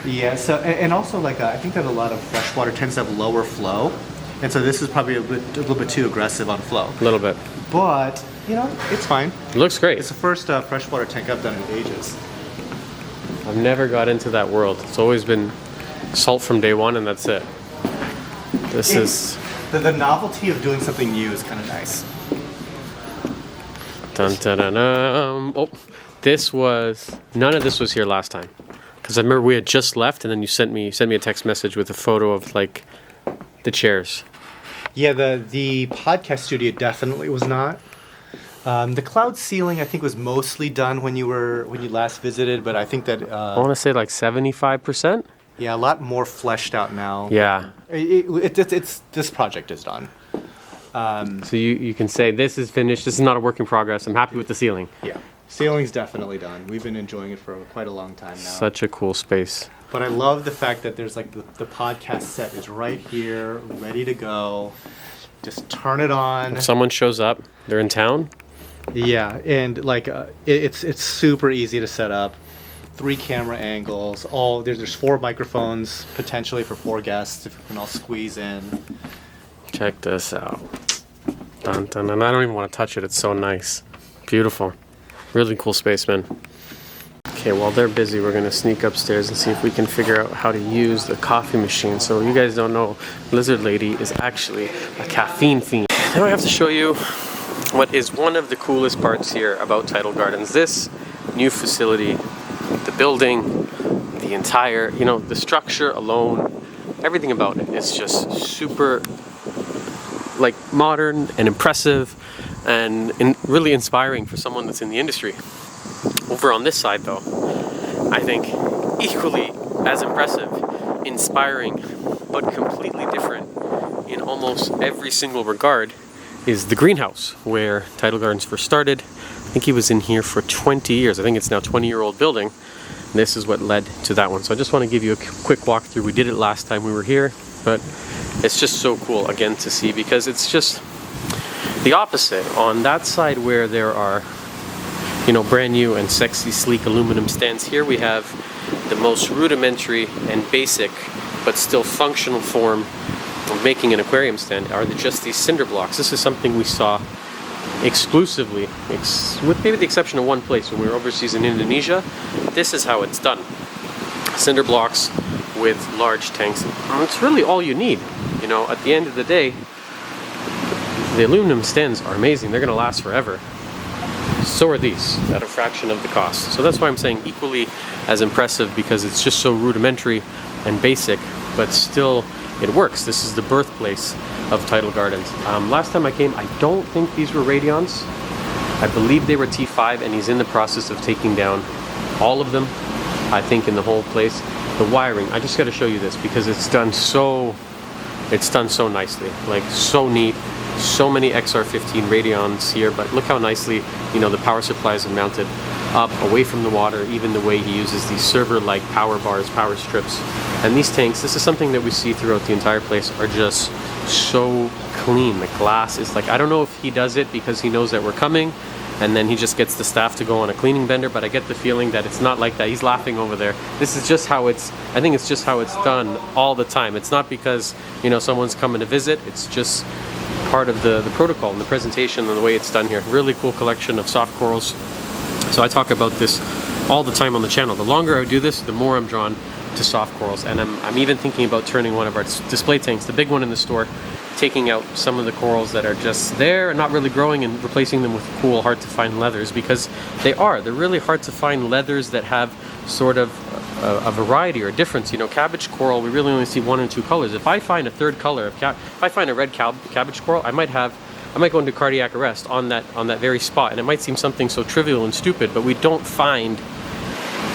Yeah, so, and also like I think that a lot of freshwater tends to have lower flow. And so this is probably a little bit too aggressive on flow. A little bit. But, you know, it's fine. It looks great. It's the first freshwater tank I've done in ages. I've never got into that world. It's always been salt from day one and that's it. This is... The novelty of doing something new is kind of nice. Dun, dun, dun, dun. Oh, this was... None of this was here last time. Because I remember we had just left and then you sent me a text message with a photo of like the chairs. Yeah, the podcast studio definitely was not. The cloud ceiling I think was mostly done when you last visited, but I think that I want to say like 75%. Yeah, a lot more fleshed out now. Yeah. It's this project is done. So you can say this is finished. This is not a work in progress. I'm happy with the ceiling. Yeah, ceiling's definitely done. We've been enjoying it for quite a long time now. Such a cool space. But I love the fact that there's like the podcast set is right here, ready to go. Just turn it on. If someone shows up, they're in town. Yeah, and like it's super easy to set up. 3 camera angles. There's 4 microphones potentially for 4 guests if we can all squeeze in. Check this out. Dun, dun, dun. I don't even want to touch it. It's so nice. Beautiful. Really cool space, man. Okay, while they're busy, we're going to sneak upstairs and see if we can figure out how to use the coffee machine. So you guys don't know, Lizard Lady is actually a caffeine fiend. Now I have to show you what is one of the coolest parts here about Tidal Gardens. This new facility, the building, the entire, the structure alone, everything about it is just super like modern and impressive and really inspiring for someone that's in the industry. Over on this side though, I think equally as impressive, inspiring, but completely different in almost every single regard is the greenhouse where Tidal Gardens first started. I think he was in here for 20 years. I think it's now a 20-year-old building. This is what led to that one. So I just want to give you a quick walkthrough. We did it last time we were here, but it's just so cool again to see because it's just the opposite. On that side where there are, brand new and sexy, sleek aluminum stands, here we have the most rudimentary and basic, but still functional form of making an aquarium stand are just these cinder blocks. This is something we saw exclusively, with maybe the exception of one place when we were overseas in Indonesia. This is how it's done. Cinder blocks with large tanks. And it's really all you need. At the end of the day, the aluminum stands are amazing. They're going to last forever. So are these, at a fraction of the cost. So that's why I'm saying equally as impressive, because it's just so rudimentary and basic, but still it works. This is the birthplace of Tidal Gardens. Last time I came, I don't think these were Radions. I believe they were T5, and he's in the process of taking down all of them, I think, in the whole place. The wiring, I just got to show you this because it's done so nicely, like so neat. So many XR15 Radions here, but look how nicely, the power supplies are mounted up away from the water, even the way he uses these server-like power bars, power strips. And these tanks, this is something that we see throughout the entire place, are just so clean. The glass is like, I don't know if he does it because he knows that we're coming, and then he just gets the staff to go on a cleaning bender, but I get the feeling that it's not like that. He's laughing over there. This is just how I think it's just how it's done all the time. It's not because, someone's coming to visit. It's just part of the protocol and the presentation and the way it's done here. Really cool collection of soft corals. So I talk about this all the time on the channel. The longer I do this, the more I'm drawn to soft corals. And I'm even thinking about turning one of our display tanks, the big one in the store, taking out some of the corals that are just there and not really growing and replacing them with cool, hard to find leathers, because they're really hard to find leathers that have sort of a variety or a difference. Cabbage coral, we really only see 1 or 2 colors. If I find a third color, if I find a red cabbage coral, I might go into cardiac arrest on that very spot. And it might seem something so trivial and stupid, but we don't find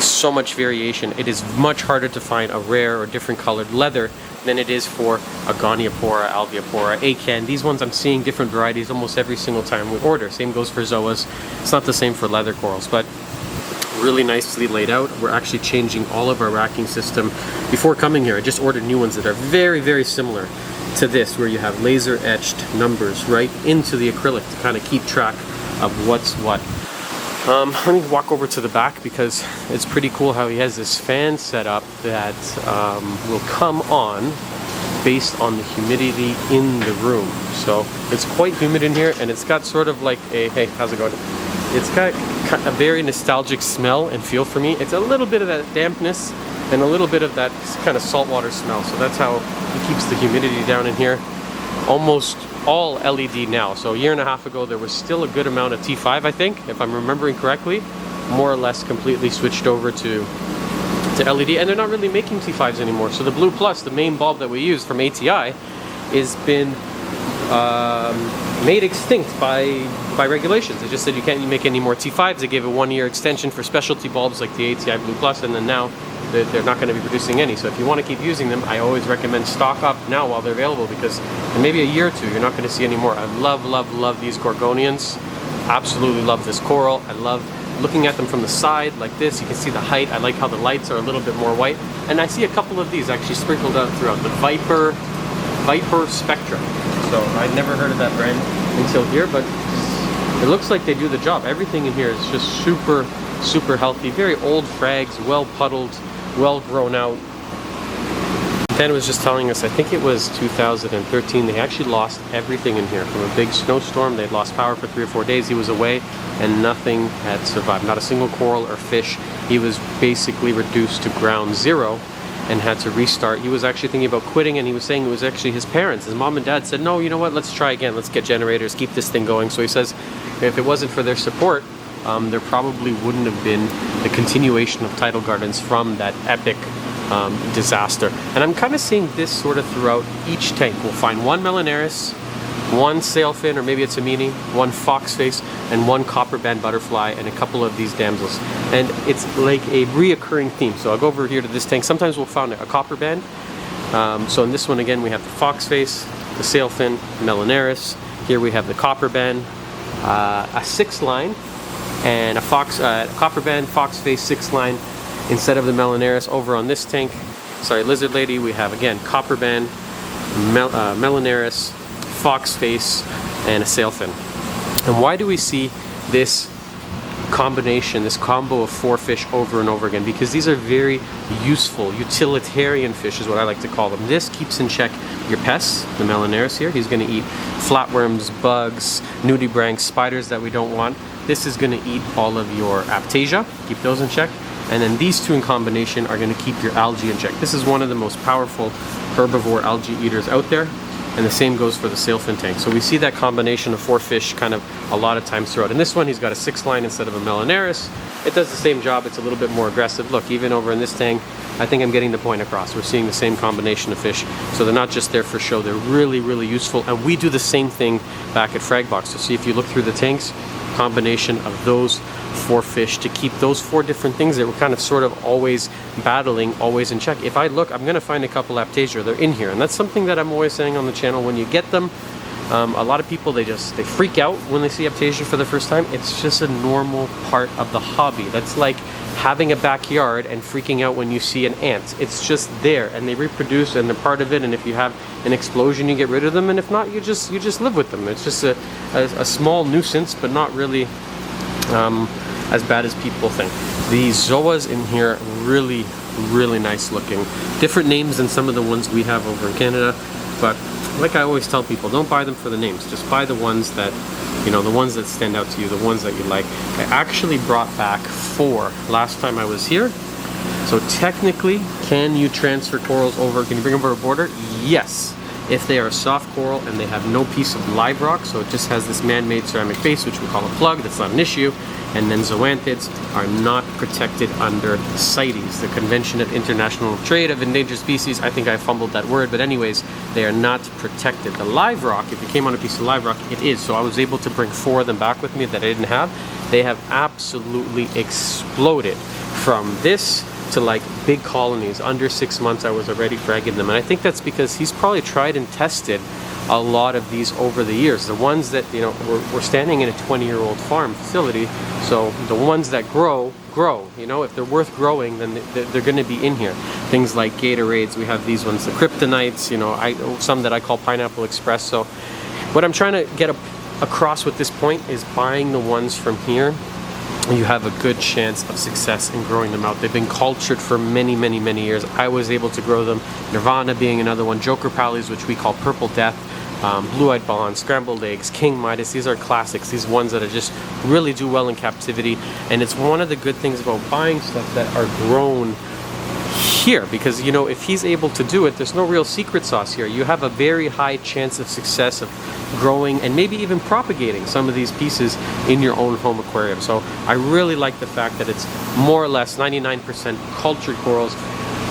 so much variation. It is much harder to find a rare or different colored leather than it is for Agoniopora, Alveopora, Acan. These ones I'm seeing different varieties almost every single time we order. Same goes for Zoas. It's not the same for leather corals, but really nicely laid out. We're actually changing all of our racking system. Before coming here, I just ordered new ones that are very, very similar to this, where you have laser etched numbers right into the acrylic to kind of keep track of what's what. Let me walk over to the back because it's pretty cool how he has this fan set up that will come on based on the humidity in the room. So it's quite humid in here, and it's got sort of like a, hey, how's it going? It's got a very nostalgic smell and feel for me. It's a little bit of that dampness and a little bit of that kind of saltwater smell. So that's how he keeps the humidity down in here. Almost all LED now. So a year and a half ago, there was still a good amount of T5, I think, if I'm remembering correctly. More or less completely switched over to LED, and they're not really making T5s anymore. So the Blue Plus, the main bulb that we use from ATI, has been made extinct by regulations. They just said you can't make any more T5s. They gave a 1-year extension for specialty bulbs like the ATI Blue Plus, and then now they're not going to be producing any. So if you want to keep using them, I always recommend stock up now while they're available, because in maybe a year or two you're not going to see any more. I love, love, love these Gorgonians. Absolutely love this coral. I love looking at them from the side like this. You can see the height. I like how the lights are a little bit more white. And I see a couple of these actually sprinkled out throughout. The Viper Spectra. So I'd never heard of that brand until here, but it looks like they do the job. Everything in here is just super, super healthy. Very old frags, well puddled, well grown out. Dan was just telling us, I think it was 2013, they actually lost everything in here from a big snowstorm. They'd lost power for 3 or 4 days. He was away and nothing had survived. Not a single coral or fish. He was basically reduced to ground zero and had to restart. He was actually thinking about quitting, and he was saying it was actually his parents. His mom and dad said, no, you know what, let's try again. Let's get generators, keep this thing going. So he says if it wasn't for their support, there probably wouldn't have been the continuation of Tidal Gardens from that epic disaster. And I'm kind of seeing this sort of throughout each tank. We'll find one Melanaris, one sailfin, or maybe it's a meanie, one foxface, and one copper band butterfly, and a couple of these damsels. And it's like a reoccurring theme. So I'll go over here to this tank. Sometimes we'll find a copper band. So in this one again, we have the foxface, the sailfin, Melanaris. Here we have the copper band, a 6-line, and a copper band, foxface, 6-line instead of the Melanaris. Over on this tank, sorry, lizard lady, we have again copper band, Melanaris, foxface, and a sailfin. And why do we see this combination, this combo of 4 fish over and over again? Because these are very useful, utilitarian fish is what I like to call them. This keeps in check your pests. The Melanaris here, he's going to eat flatworms, bugs, nudibranchs, spiders that we don't want. This is going to eat all of your Aiptasia, keep those in check. And then these two in combination are going to keep your algae in check. This is one of the most powerful herbivore algae eaters out there. And the same goes for the sailfin tank. So we see that combination of 4 fish kind of a lot of times throughout. In this one, he's got a 6-line instead of a Melanaris. It does the same job. It's a little bit more aggressive. Look, even over in this tank, I think I'm getting the point across. We're seeing the same combination of fish. So they're not just there for show. They're really, really useful. And we do the same thing back at Fragbox. So see, if you look through the tanks, combination of those 4 fish to keep those 4 different things that we're kind of sort of always battling, always in check. If I look, I'm going to find a couple Aiptasia. They're in here, and that's something that I'm always saying on the channel. When you get them, a lot of people, they freak out when they see Aiptasia for the first time. It's just a normal part of the hobby. That's like having a backyard and freaking out when you see an ant. It's just there, and they reproduce, and they're part of it. And if you have an explosion, you get rid of them, and if not, you just live with them. It's just a small nuisance, but not really as bad as people think. The Zoas in here, really, really nice looking. Different names than some of the ones we have over in Canada, but like I always tell people, don't buy them for the names. Just buy the ones that, you know, the ones that stand out to you, the ones that you like. I actually brought back 4 last time I was here. So technically, can you transfer corals over? Can you bring them over a border? Yes. If they are soft coral and they have no piece of live rock, so it just has this man-made ceramic base, which we call a plug, that's not an issue. And then zoanthids are not protected under CITES, the Convention of International Trade of Endangered Species. I think I fumbled that word, but anyways, they are not protected. The live rock, if it came on a piece of live rock, it is. So I was able to bring 4 of them back with me that I didn't have. They have absolutely exploded from this to like big colonies. Under 6 months I was already fragging them, and I think that's because he's probably tried and tested a lot of these over the years. The ones that, you know, we're standing in a 20-year-old farm facility, so the ones that grow, you know, if they're worth growing, then they're going to be in here. Things like Gatorades, we have these ones, the Kryptonites, you know, some that I call Pineapple Express. So what I'm trying to get across with this point is buying the ones from here, you have a good chance of success in growing them out. They've been cultured for many, many, many years. I was able to grow them. Nirvana being another one, Joker Pallies, which we call Purple Death, Blue-Eyed Bond, Scrambled Eggs, King Midas. These are classics. These ones that are just really do well in captivity. And it's one of the good things about buying stuff that are grown here, because, you know, if he's able to do it, there's no real secret sauce here. You have a very high chance of success of growing and maybe even propagating some of these pieces in your own home aquarium. So I really like the fact that it's more or less 99% cultured corals.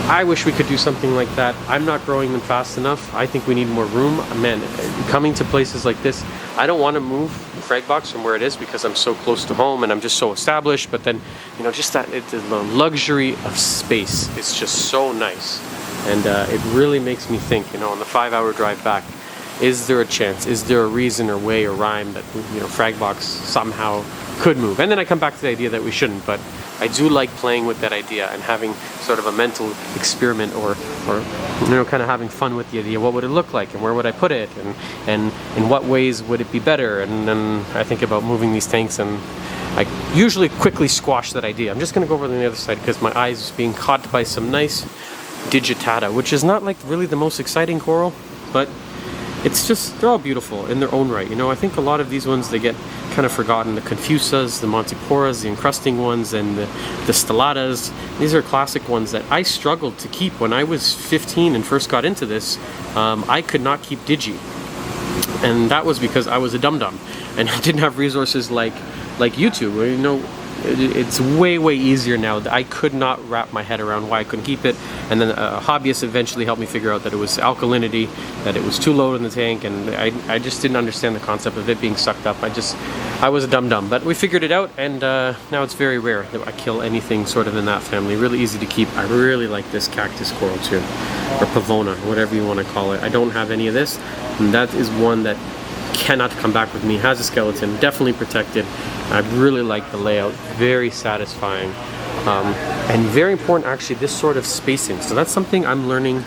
I wish we could do something like that. I'm not growing them fast enough. I think we need more room. Man, coming to places like this, I don't want to move Fragbox from where it is because I'm so close to home and I'm just so established. But then, you know, just that the luxury of space is just so nice. And it really makes me think, you know, on the 5-hour drive back, is there a chance? Is there a reason or way or rhyme that, you know, Fragbox somehow could move? And then I come back to the idea that we shouldn't, but I do like playing with that idea and having sort of a mental experiment, or you know, kind of having fun with the idea. What would it look like, and where would I put it, and in what ways would it be better? And then I think about moving these tanks, and I usually quickly squash that idea. I'm just going to go over to the other side because my eyes being caught by some nice digitata, which is not like really the most exciting coral, but it's just, they're all beautiful in their own right. You know, I think a lot of these ones, they get kind of forgotten. The Confusas, the Montiporas, the encrusting ones, and the Stellatas. These are classic ones that I struggled to keep. When I was 15 and first got into this, I could not keep Digi. And that was because I was a dum-dum and I didn't have resources like YouTube. You know, it's way easier now. I could not wrap my head around why I couldn't keep it, and then a hobbyist eventually helped me figure out that it was alkalinity, that it was too low in the tank, and I just didn't understand the concept of it being sucked up. I was a dum-dum, but we figured it out, and now it's very rare that I kill anything sort of in that family. Really easy to keep. I really like this cactus coral too, or pavona, whatever you want to call it. I don't have any of this, and that is one that cannot come back with me. Has a skeleton, definitely protected. I really like the layout, very satisfying, and very important actually, this sort of spacing. So that's something I'm learning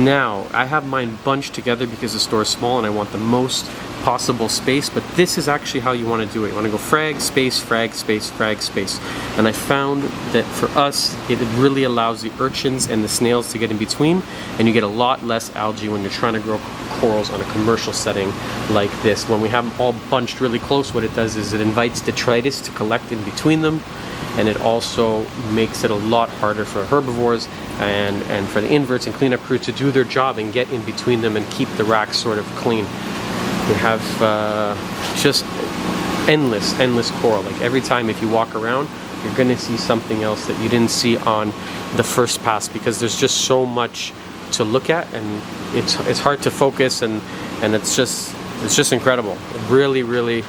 now. I have mine bunched together because the store is small and I want the most possible space, but this is actually how you want to do it. You want to go frag, space, frag, space, frag, space. And I found that for us, it really allows the urchins and the snails to get in between, and you get a lot less algae when you're trying to grow corals on a commercial setting like this. When we have them all bunched really close, what it does is it invites detritus to collect in between them, and it also makes it a lot harder for herbivores and for the inverts and cleanup crew to do their job and get in between them and keep the racks sort of clean. We have just endless coral. Like every time if you walk around, you're going to see something else that you didn't see on the first pass, because there's just so much to look at, and it's hard to focus, and it's just incredible. Really,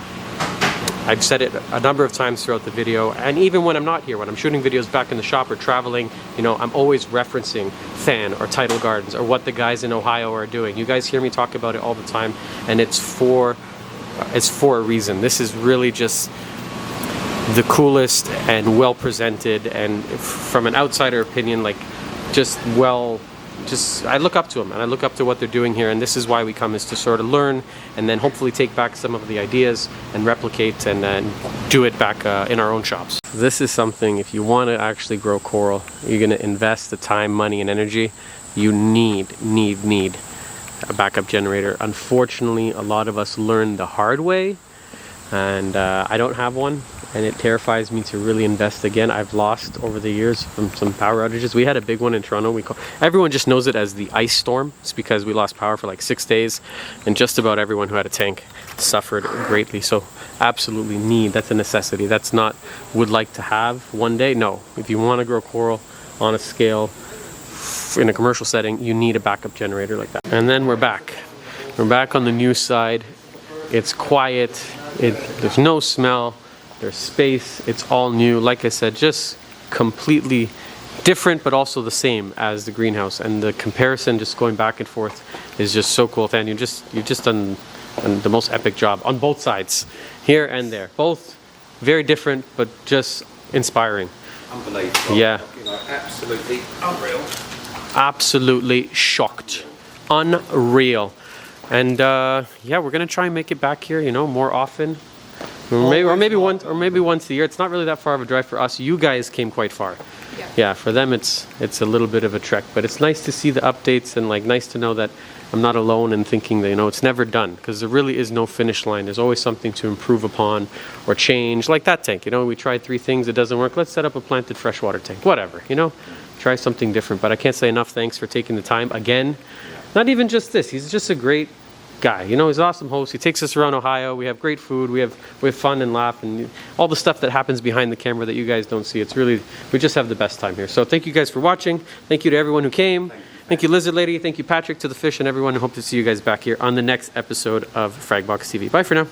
I've said it a number of times throughout the video, and even when I'm not here, when I'm shooting videos back in the shop or traveling, you know, I'm always referencing Fan or Tidal Gardens or what the guys in Ohio are doing. You guys hear me talk about it all the time, and it's for a reason. This is really just the coolest and well presented, and from an outsider opinion, like I look up to them, and I look up to what they're doing here, and this is why we come, is to sort of learn and then hopefully take back some of the ideas and replicate and then do it back in our own shops. This is something, if you want to actually grow coral, you're going to invest the time, money, and energy, you need a backup generator. Unfortunately, a lot of us learn the hard way, and I don't have one, and it terrifies me to really invest again. I've lost over the years from some power outages. We had a big one in Toronto. Everyone just knows it as the ice storm. It's because we lost power for like 6 days, and just about everyone who had a tank suffered greatly. So absolutely that's a necessity. That's not would like to have one day. No, if you want to grow coral on a scale in a commercial setting, you need a backup generator like that. And then we're back on the new side. It's quiet, there's no smell, there's space, it's all new. Like I said, just completely different but also the same as the greenhouse, and the comparison just going back and forth is just so cool. Than you've just done the most epic job on both sides, here and there. Both very different but just inspiring. Unbelievable. Yeah. You know, absolutely unreal. Absolutely shocked. Unreal. And yeah, we're gonna try and make it back here, you know, more often. Or maybe once a year. It's not really that far of a drive for us. You guys came quite far. Yeah, for them it's a little bit of a trek, but it's nice to see the updates, and like nice to know that I'm not alone in thinking that, you know, it's never done, because there really is no finish line. There's always something to improve upon or change, like that tank. You know, we tried 3 things, it doesn't work. Let's set up a planted freshwater tank. Whatever, you know, try something different. But I can't say enough thanks for taking the time again. Not even just this. He's just a great guy. You know, he's an awesome host. He takes us around Ohio. We have great food. We have fun and laugh and all the stuff that happens behind the camera that you guys don't see. It's really, we just have the best time here. So thank you guys for watching. Thank you to everyone who came. Thank you, Lizard Lady. Thank you, Patrick, to the fish, and everyone. I hope to see you guys back here on the next episode of Fragbox TV. Bye for now.